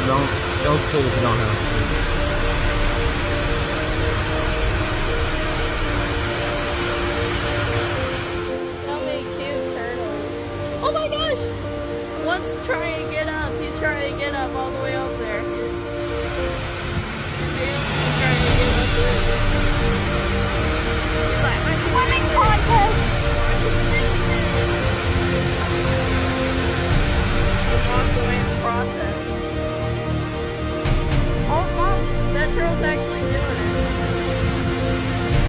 Don't split if you don't have to. So many cute turtles. Oh my gosh! One's trying to get up. He's trying to get up all the way up there. He's trying to get up there. He's like, I'm swimming.